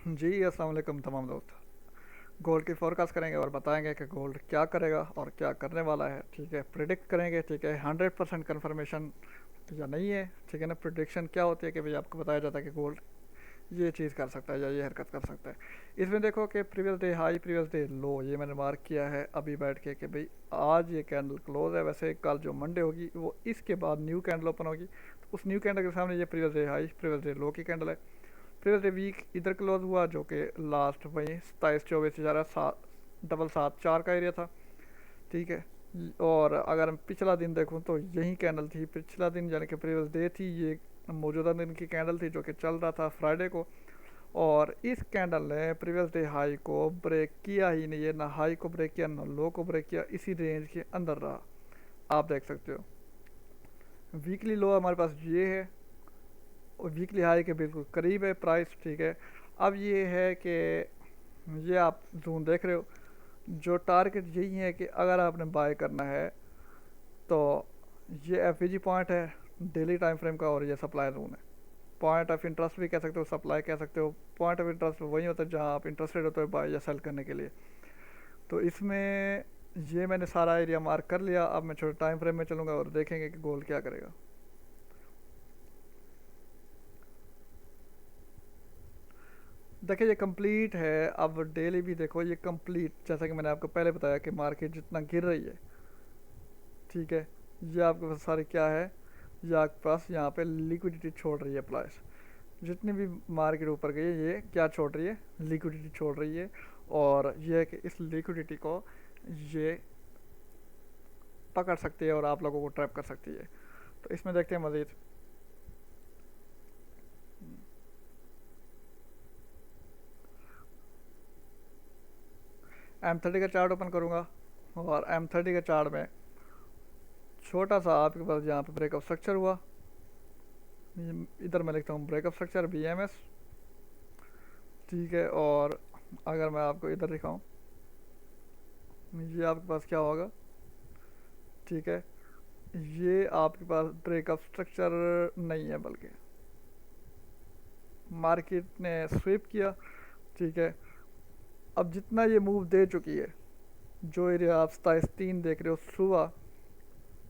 जी अस्सलाम वालेकुम तमाम दोस्त। गोल्ड की फोरकास्ट करेंगे और बताएंगे कि गोल्ड क्या करेगा और क्या करने वाला है। ठीक है, प्रिडिक्ट करेंगे। ठीक है, 100% कन्फर्मेशन या नहीं है। ठीक है ना, प्रिडिक्शन क्या होती है कि भाई आपको बताया जाता है कि गोल्ड ये चीज़ कर सकता है या ये हरकत कर सकता है। इसमें देखो कि previous day high previous day लो ये मैंने मार्क किया है अभी बैठ के कि भाई आज ये कैंडल क्लोज है। वैसे कल जो मंडे होगी वो इसके बाद न्यू कैंडल ओपन होगी, तो उस न्यू कैंडल के सामने ये previous day high previous day लो की कैंडल है। प्रीवियस डे वीक इधर क्लोज हुआ जो कि लास्ट वही 27-24 से जा रहा 7-7-4 का एरिया था। ठीक है, और अगर मैं पिछला दिन देखूं तो यही कैंडल थी। पिछला दिन यानी कि प्रीवियस डे थी, ये मौजूदा दिन की कैंडल थी जो कि चल रहा था फ्राइडे को। और इस कैंडल ने प्रीवियस डे हाई को ब्रेक किया ही नहीं है, ना हाई को ब्रेक किया ना लो को ब्रेक किया, इसी रेंज के अंदर रहा। आप देख सकते हो वीकली लो हमारे पास ये है और वीकली हाई के बिल्कुल करीब है प्राइस। ठीक है, अब ये है कि ये आप जोन देख रहे हो, जो टारगेट यही है कि अगर आपने बाय करना है तो ये एफ पॉइंट है डेली टाइम फ्रेम का, और ये सप्लाई जोन है। पॉइंट ऑफ इंटरेस्ट भी कह सकते हो, सप्लाई कह सकते हो। पॉइंट ऑफ इंटरेस्ट वही होता है जहाँ आप इंटरेस्टेड होते हो बाय या सेल करने के लिए। तो इसमें ये मैंने सारा एरिया मार्क कर लिया। अब मैं छोटे टाइम फ्रेम में चलूँगा और देखेंगे कि गोल्ड क्या करेगा। देखिए ये कंप्लीट है। अब डेली भी देखो ये कंप्लीट, जैसा कि मैंने आपको पहले बताया कि मार्केट जितना गिर रही है। ठीक है, ये आपके पास सारी क्या है, ये आपके पास यहाँ पे लिक्विडिटी छोड़ रही है प्राइस। जितनी भी मार्केट ऊपर गई है ये क्या छोड़ रही है, लिक्विडिटी छोड़ रही है। और ये है कि इस लिक्विडिटी को ये पकड़ सकती है और आप लोगों को ट्रैप कर सकती है। तो इसमें देखते हैं मज़ीद। M30 का चार्ट ओपन करूँगा और M30 के चार्ट में छोटा सा आपके पास यहाँ पे ब्रेकअप स्ट्रक्चर हुआ। इधर मैं लिखता हूँ ब्रेकअप स्ट्रक्चर BMS। ठीक है, और अगर मैं आपको इधर दिखाऊँ ये आपके पास क्या होगा। ठीक है, ये आपके पास ब्रेकअप स्ट्रक्चर नहीं है बल्कि मार्केट ने स्वीप किया। ठीक है, अब जितना ये मूव दे चुकी है, जो एरिया आप 27-3 देख रहे हो सुबह,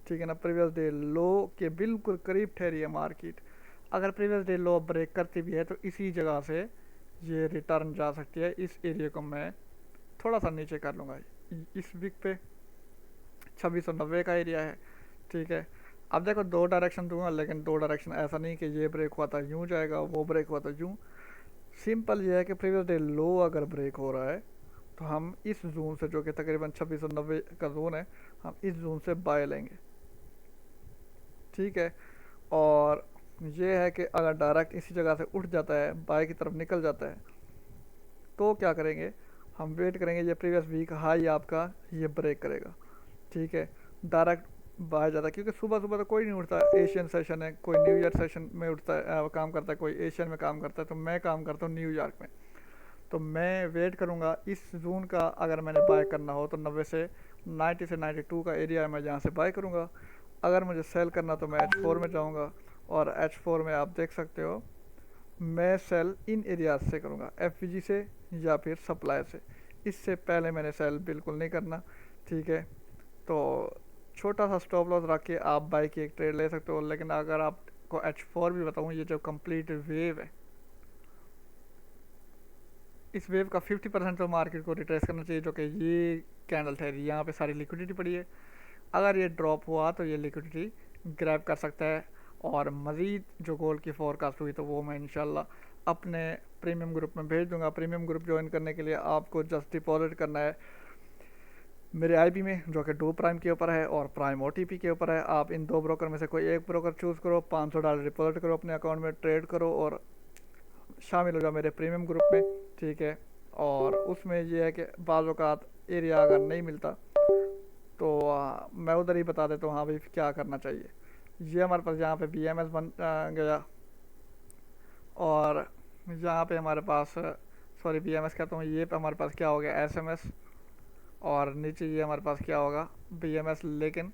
ठीक है ना, प्रीवियस डे लो के बिल्कुल करीब ठहरी है मार्केट। अगर प्रीवियस डे लो ब्रेक करती भी है तो इसी जगह से ये रिटर्न जा सकती है। इस एरिया को मैं थोड़ा सा नीचे कर लूँगा। इस वीक पे 2690 का एरिया है। ठीक है, अब देखो दो डायरेक्शन दूंगा, लेकिन दो डायरेक्शन ऐसा नहीं कि ये ब्रेक हुआ था यूँ जाएगा, वो ब्रेक हुआ था यूँ। सिंपल ये है कि प्रीवियस डे लो अगर ब्रेक हो रहा है तो हम इस जोन से, जो कि तकरीबन 2690 का जोन है, हम इस जोन से बाय लेंगे। ठीक है, और ये है कि अगर डायरेक्ट इसी जगह से उठ जाता है, बाय की तरफ निकल जाता है, तो क्या करेंगे, हम वेट करेंगे ये प्रीवियस वीक हाई आपका ये ब्रेक करेगा। ठीक है, डायरेक्ट बाहर जाता है क्योंकि सुबह सुबह तो कोई नहीं उठता। एशियन सेशन है, कोई न्यू ईयर सेशन में उठता है, काम करता है, कोई एशियन में काम करता है, तो मैं काम करता हूँ न्यूयॉर्क में। तो मैं वेट करूँगा इस जून का। अगर मैंने बाय करना हो तो 90 से 90 से 92 का एरिया है, मैं जहाँ से बाय करूँगा। अगर मुझे सेल करना तो मैं H4 में जाऊँगा, और H4 में आप देख सकते हो मैं सेल इन एरियाज से करूँगा, FVG से या फिर सप्लाई से। इससे पहले मैंने सेल बिल्कुल नहीं करना। ठीक है, तो छोटा सा स्टॉप लॉस रख के आप बाई की एक ट्रेड ले सकते हो। लेकिन अगर आपको H4 भी बताऊँ, ये जो कंप्लीट वेव है, इस वेव का 50% तो मार्केट को रिट्रेस करना चाहिए, जो कि ये कैंडल ठहरी, यहाँ पे सारी लिक्विडिटी पड़ी है। अगर ये ड्रॉप हुआ तो ये लिक्विडिटी ग्रैब कर सकता है। और मज़ीद जो गोल्ड की फोरकास्ट हुई तो वो मैं इंशाल्लाह अपने प्रीमियम ग्रुप में भेज दूंगा। प्रीमियम ग्रुप ज्वाइन करने के लिए आपको जस्ट डिपॉजिट करना है मेरे आईबी में, जो कि डू प्राइम के ऊपर है और प्राइम OTP के ऊपर है। आप इन दो ब्रोकर में से कोई एक ब्रोकर चूज़ करो, $500 डिपॉजिट करो अपने अकाउंट में, ट्रेड करो और शामिल हो जाओ मेरे प्रीमियम ग्रुप में। ठीक है, और उसमें यह है कि बाज़ औक़ात एरिया अगर नहीं मिलता तो मैं उधर ही बता देता हूँ हाँ भाई क्या करना चाहिए। ये हमारे पास यहाँ पे BMS बन गया, और यहाँ पे हमारे पास सॉरी BMS कहता हूँ, ये पे हमारे पास क्या हो गया SMS, और नीचे ये हमारे पास क्या होगा BMS। लेकिन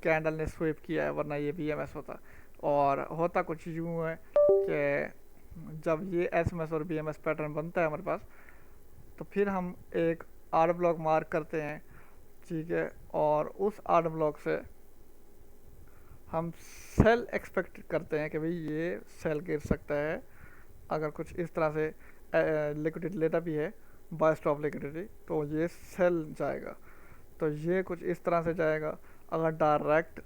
कैंडल ने स्वीप किया है, वरना ये BMS होता। और होता कुछ यूँ है कि जब ये एसएमएस और बीएमएस पैटर्न बनता है हमारे पास, तो फिर हम एक आर ब्लॉक मार्क करते हैं, ठीक है। और उस आर ब्लॉक से हम सेल एक्सपेक्ट करते हैं कि भाई ये सेल गिर सकता है। अगर कुछ इस तरह से लिक्विडिटी लेता भी है, बाय स्टॉप लिक्विडिटी, तो ये सेल जाएगा। तो ये कुछ इस तरह से जाएगा। अगर डायरेक्ट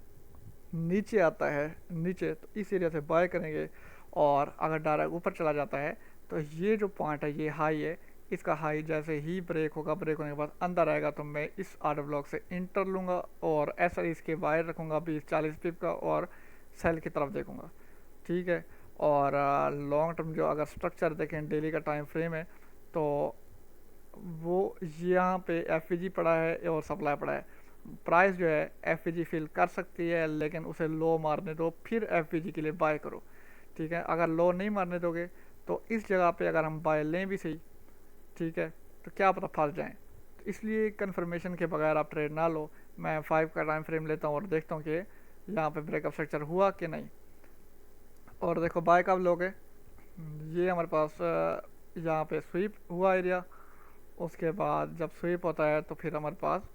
नीचे आता है नीचे, तो इस एरिया से बाय करेंगे। और अगर डायरेक्ट ऊपर चला जाता है, तो ये जो पॉइंट है ये हाई है, इसका हाई जैसे ही ब्रेक होगा, ब्रेक होने के बाद अंदर आएगा, तो मैं इस आर्डर ब्लॉक से इंटर लूँगा और ऐसा इसके वायर रखूँगा 20-40 पिप का, और सेल की तरफ देखूँगा, ठीक है। और लॉन्ग टर्म जो अगर स्ट्रक्चर देखें, डेली का टाइम फ्रेम है, तो वो यहाँ पे एफ पड़ा है और सप्लाई पड़ा है। प्राइस जो है एफ फिल कर सकती है, लेकिन उसे लो मारने दो, फिर एफ के लिए बाय करो, ठीक है। अगर लो नहीं मारने दोगे तो इस जगह पे अगर हम बाय लें भी सही, ठीक है, तो क्या पता फंस जाएं। तो इसलिए कंफर्मेशन के बगैर आप ट्रेड ना लो। मैं 5 का टाइम फ्रेम लेता हूँ और देखता हूँ कि यहाँ पे ब्रेकअप स्ट्रक्चर हुआ कि नहीं। और देखो बाय कब लोगे, ये हमारे पास यहाँ पे स्वीप हुआ एरिया, उसके बाद जब स्वीप होता है तो फिर हमारे पास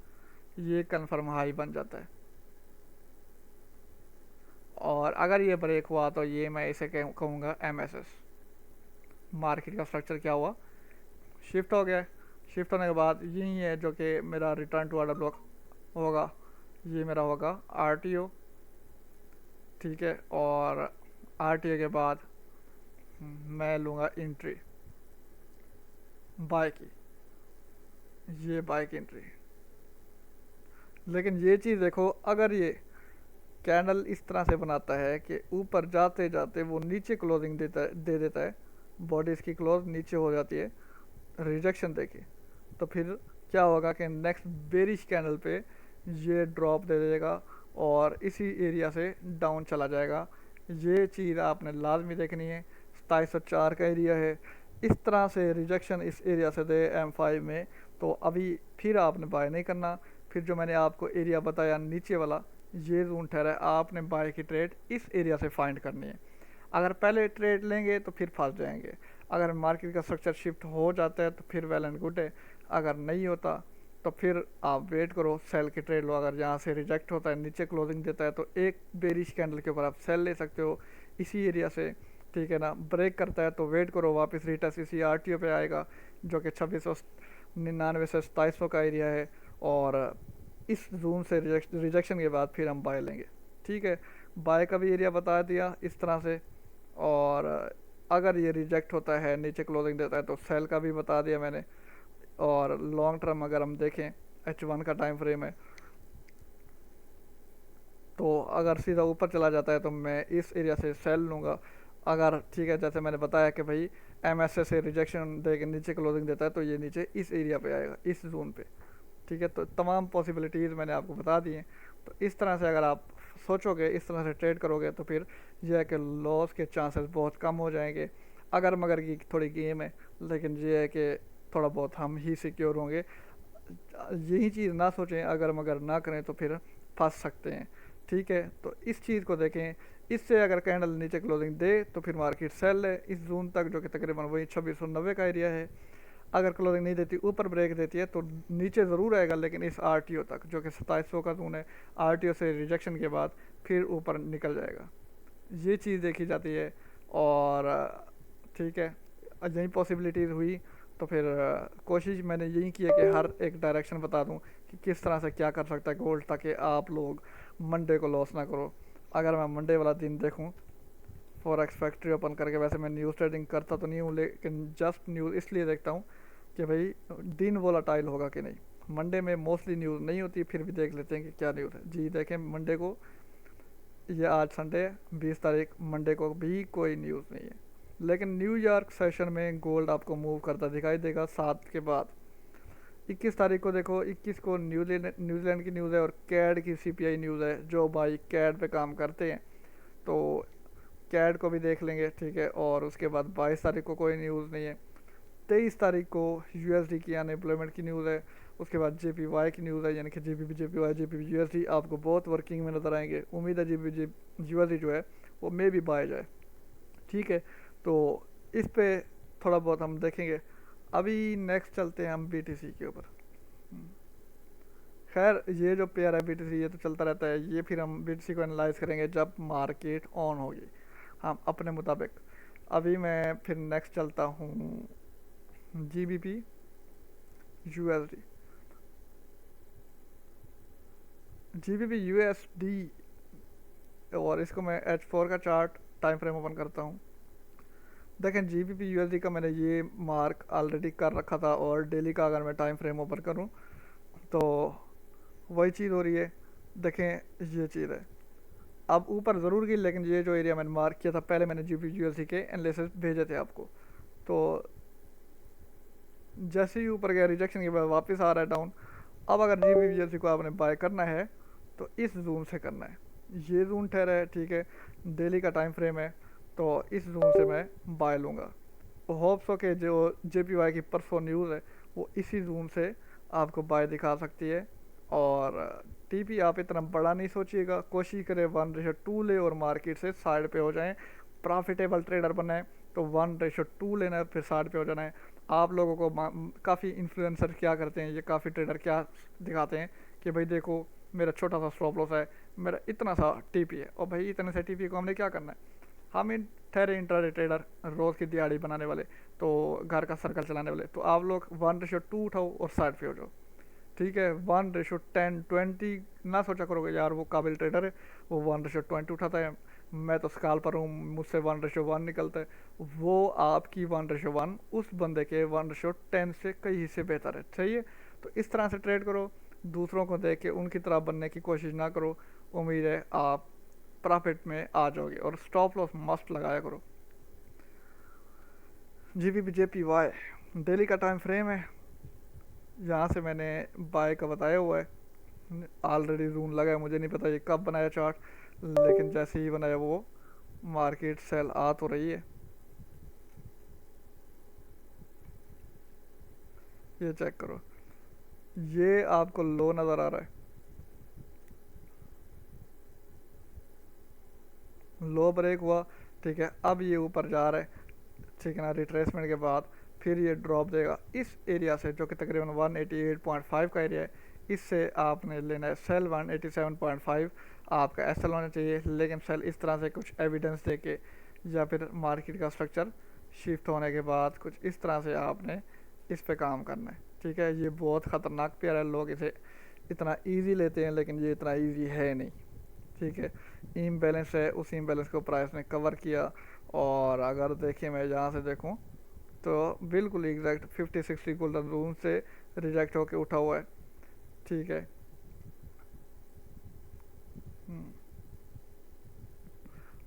ये कन्फर्म हाई बन जाता है। और अगर ये ब्रेक हुआ तो ये मैं इसे कहूँगा एमएसएस। मार्केट का स्ट्रक्चर क्या हुआ, शिफ्ट हो गया। शिफ्ट होने के बाद यही है जो कि मेरा रिटर्न टू ऑर्डर ब्लॉक होगा, ये मेरा होगा आरटीओ, ठीक है। और आरटीओ के बाद मैं लूँगा एंट्री बाय की, ये बाय की एंट्री। लेकिन ये चीज़ देखो, अगर ये कैंडल इस तरह से बनाता है कि ऊपर जाते जाते वो नीचे क्लोजिंग दे देता है, बॉडी इसकी क्लोज नीचे हो जाती है, रिजेक्शन देखिए, तो फिर क्या होगा कि नेक्स्ट बेरिश कैंडल पे ये ड्रॉप दे देगा और इसी एरिया से डाउन चला जाएगा। ये चीज़ आपने लाजमी देखनी है। 2704 का एरिया है, इस तरह से रिजेक्शन इस एरिया से दे M5 में, तो अभी फिर आपने बाय नहीं करना। फिर जो मैंने आपको एरिया बताया नीचे वाला, ये जोन ठहरा है, आपने बाय की ट्रेड इस एरिया से फाइंड करनी है। अगर पहले ट्रेड लेंगे तो फिर फंस जाएंगे। अगर मार्केट का स्ट्रक्चर शिफ्ट हो जाता है तो फिर वेल एंड गुड है, अगर नहीं होता तो फिर आप वेट करो, सेल की ट्रेड लो। अगर यहाँ से रिजेक्ट होता है, नीचे क्लोजिंग देता है, तो एक बेरिश कैंडल के ऊपर आप सेल ले सकते हो इसी एरिया से, ठीक है ना। ब्रेक करता है तो वेट करो, वापस रिटर्स इसी आरटीओ पे आएगा जो कि 2699 से 2700 का एरिया है। और इस जोन से रिजेक्शन के बाद फिर हम बाय लेंगे, ठीक है। बाय का भी एरिया बता दिया इस तरह से। और अगर ये रिजेक्ट होता है, नीचे क्लोजिंग देता है, तो सेल का भी बता दिया मैंने। और लॉन्ग टर्म अगर हम देखें, H1 का टाइम फ्रेम है, तो अगर सीधा ऊपर चला जाता है तो मैं इस एरिया से सेल लूँगा। अगर ठीक है, जैसे मैंने बताया कि भाई एमएसए से रिजेक्शन दे के नीचे क्लोजिंग देता है, तो ये नीचे इस एरिया पे आएगा, इस जोन पे, ठीक है। तो तमाम पॉसिबिलिटीज़ मैंने आपको बता दी हैं। तो इस तरह से अगर आप सोचोगे, इस तरह से ट्रेड करोगे, तो फिर यह है कि लॉस के चांसेस बहुत कम हो जाएंगे। अगर मगर की थोड़ी गेम है, लेकिन ये है कि थोड़ा बहुत हम ही सिक्योर होंगे। यही चीज़ ना सोचें, अगर मगर ना करें तो फिर फंस सकते हैं, ठीक है। तो इस चीज़ को देखें, इससे अगर कैंडल नीचे क्लोजिंग दे तो फिर मार्केट सेल है इस जोन तक, जो कि तकरीबन वही 2690 का एरिया है। अगर क्लोजिंग नहीं देती, ऊपर ब्रेक देती है, तो नीचे ज़रूर आएगा, लेकिन इस आरटीओ तक जो कि 2700 का जोन है, आरटीओ से रिजेक्शन के बाद फिर ऊपर निकल जाएगा। ये चीज़ देखी जाती है। और ठीक है, यही पॉसिबिलिटीज़ हुई तो फिर कोशिश मैंने यही की है कि हर एक डायरेक्शन बता दूं कि किस तरह से क्या कर सकता है गोल्ड, ताकि आप लोग मंडे को लॉस ना करो। अगर मैं मंडे वाला दिन देखूं फॉरेक्स फैक्ट्री ओपन करके, वैसे मैं न्यूज़ ट्रेडिंग करता तो नहीं हूँ, लेकिन जस्ट न्यूज़ इसलिए देखता हूँ कि भाई दिन वोलाटाइल होगा कि नहीं। मंडे में मोस्टली न्यूज़ नहीं होती, फिर भी देख लेते हैं कि क्या न्यूज़ है। जी देखें, मंडे को, ये आज संडे है 20 तारीख, मंडे को भी कोई न्यूज़ नहीं है। लेकिन न्यूयॉर्क सेशन में गोल्ड आपको मूव करता दिखाई देगा 7 के बाद। 21 तारीख को देखो, 21 को न्यूजीलैंड की न्यूज़ है और कैड की सीपीआई न्यूज़ है, जो भाई कैड पे काम करते हैं, तो कैड को भी देख लेंगे, ठीक है। और उसके बाद 22 तारीख को कोई न्यूज़ नहीं है। 23 तारीख को यूएसडी की अनएम्प्लॉयमेंट की न्यूज़ है। उसके बाद जेपीवाई की न्यूज़ है, यानी कि जीबीपी जेपीवाई जीबीपी यूएसडी आपको बहुत वर्किंग में नज़र आएंगे। उम्मीद है जीबीपी यूएसडी जो है वो मे भी बाय जाए, ठीक है। तो इस पे थोड़ा बहुत हम देखेंगे। अभी नेक्स्ट चलते हैं हम बीटीसी के ऊपर। खैर ये जो पेयर है बीटीसी, ये तो चलता रहता है, ये फिर हम बीटीसी को एनालाइज करेंगे जब मार्केट ऑन होगी हम अपने मुताबिक। अभी मैं फिर नेक्स्ट चलता हूँ जीबीपी यूएसडी। जीबीपी यूएसडी, और इसको मैं H4 का चार्ट टाइम फ्रेम ओपन करता हूँ। देखें जीबीपी यूएसडी का मैंने ये मार्क ऑलरेडी कर रखा था, और डेली का अगर मैं टाइम फ्रेम ओपन करूँ तो वही चीज़ हो रही है। देखें ये चीज़ है, अब ऊपर ज़रूर की, लेकिन ये जो एरिया मैंने मार्क किया था पहले, मैंने जीबीपी यूएसडी के एनालिसिस भेजे थे आपको। तो जैसे ही ऊपर गया रिजेक्शन के बाद वापस आ रहा है डाउन। अब अगर जीबीपी यूएसडी को आपने बाय करना है तो इस जोन से करना है। ये जोन ठहरा है, ठीक है, डेली का टाइम फ्रेम है, तो इस जोन से मैं बाय लूँगा। होप्स हो के जो जेपीवाई की परसों न्यूज़ है वो इसी जोन से आपको बाय दिखा सकती है। और टीपी आप इतना बड़ा नहीं सोचिएगा, कोशिश करें 1:2 ले और मार्केट से साइड पे हो जाएं। प्रॉफिटेबल ट्रेडर बनाएं तो 1:2 लेना है, फिर साइड पे हो जाना है। आप लोगों को काफ़ी इन्फ्लुएंसर क्या करते हैं, ये काफ़ी ट्रेडर क्या दिखाते हैं कि भाई देखो मेरा छोटा सा स्टॉप लॉस है, मेरा इतना सा टीपी है, और भाई इतने से टीपी को हमने क्या करना है। हम इन ठहरे इंट्राडे ट्रेडर, रोज़ की दिहाड़ी बनाने वाले, तो घर का सर्कल चलाने वाले, तो आप लोग 1:2 उठाओ और साइड पे हो जाओ, ठीक है। 1:10-20 ना सोचा करोगे यार वो काबिल ट्रेडर है, वो 1:20 उठाता है, मैं तो स्काल पर हूँ, मुझसे 1:1 निकलता है। वो आपकी 1:1 उस बंदे के 1:10 से कई हिस्से बेहतर है, सही है। तो इस तरह से ट्रेड करो, दूसरों को देख के उनकी तरह बनने की कोशिश ना करो। उम्मीद है आप प्रॉफिट में आ जाओगे, और स्टॉप लॉस मस्ट लगाया करो। GBP-JPY डेली का टाइम फ्रेम है, यहाँ से मैंने बाय का बताया हुआ है। ऑलरेडी रून लगा है, मुझे नहीं पता ये कब बनाया चार्ट, लेकिन जैसे ही बनाया वो मार्केट सेल आ तो रही है। ये चेक करो, ये आपको लो नज़र आ रहा है, लो ब्रेक हुआ, ठीक है। अब ये ऊपर जा रहा है, ठीक है ना। रिट्रेसमेंट के बाद फिर ये ड्रॉप देगा इस एरिया से, जो कि तकरीबन 188.5 का एरिया है। इससे आपने लेना है सेल 187.5, आपका एसएल होना चाहिए। लेकिन सेल इस तरह से कुछ एविडेंस दे के, या फिर मार्केट का स्ट्रक्चर शिफ्ट होने के बाद कुछ इस तरह से आपने इस पे काम करना है, ठीक है। ये बहुत ख़तरनाक पेयर है, लोग इसे इतना ईजी लेते हैं, लेकिन ये इतना ईजी है नहीं, ठीक है। इम्बैलेंस है, उस इम्बैलेंस को प्राइस ने कवर किया। और अगर देखिए मैं यहाँ से देखूँ तो बिल्कुल एग्जैक्ट 50-60 गोल्डन रूम से रिजेक्ट होके उठा हुआ है, ठीक है।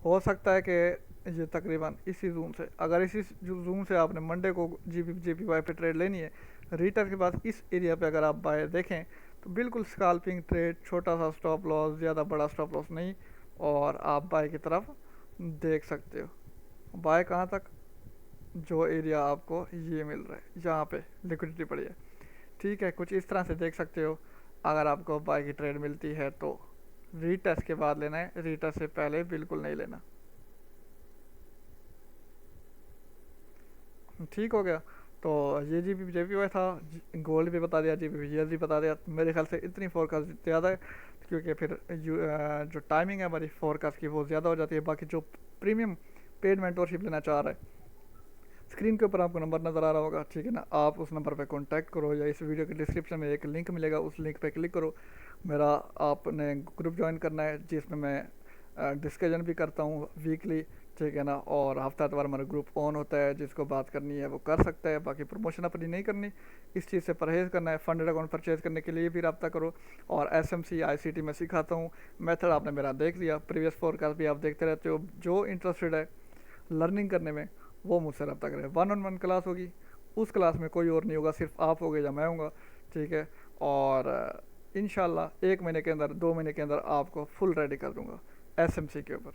हो सकता है कि ये तकरीबन इसी जूम से, अगर इसी जूम से आपने मंडे को JPY पे ट्रेड लेनी है, रिटर्न के बाद इस एरिया पे अगर आप बाय देखें तो बिल्कुल स्काल्पिंग ट्रेड, छोटा सा स्टॉप लॉस, ज़्यादा बड़ा स्टॉप लॉस नहीं, और आप बाय की तरफ देख सकते हो। बाय कहाँ तक, जो एरिया आपको ये मिल रहा है, यहाँ पे लिक्विडिटी पड़ी है, ठीक है। कुछ इस तरह से देख सकते हो। अगर आपको बाय की ट्रेड मिलती है तो रीटेस्ट के बाद लेना है, रीटेस्ट से पहले बिल्कुल नहीं लेना, ठीक हो गया। तो ये JPY था, गोल्ड भी बता दिया, JPY भी बता दिया। मेरे ख्याल से इतनी फोरकास्ट ज़्यादा है, क्योंकि फिर जो टाइमिंग है हमारी फोरकास्ट की वो ज़्यादा हो जाती है। बाकी जो प्रीमियम पेड मेंटोरशिप लेना चाह रहा है, स्क्रीन के ऊपर आपको नंबर नज़र आ रहा होगा, ठीक है ना। आप उस नंबर पे कांटेक्ट करो, या इस वीडियो के डिस्क्रिप्शन में एक लिंक मिलेगा, उस लिंक पे क्लिक करो। मेरा आपने ग्रुप ज्वाइन करना है, जिसमें मैं डिस्कशन भी करता हूँ वीकली, ठीक है ना। और हफ्तावार हमारा ग्रुप ऑन होता है, जिसको बात करनी है वो कर सकता है। बाकी प्रमोशन अपनी नहीं करनी, इस चीज़ से परहेज़ करना है। फंडेड अकाउंट परचेज करने के लिए भी रब्ता करो। और SMC ICT में सिखाता हूँ, मेथड आपने मेरा देख लिया, प्रीवियस फोरकास्ट भी आप देखते रहते हो। जो इंटरेस्टेड है लर्निंग करने में वो मुझसे रब्ता करें। 1-on-1 क्लास होगी, उस क्लास में कोई और नहीं होगा, सिर्फ आप होगे या मैं होगा, ठीक है। और इंशाल्लाह 1 महीने के अंदर, 2 महीने के अंदर आपको फुल रेडी कर दूंगा SMC के ऊपर।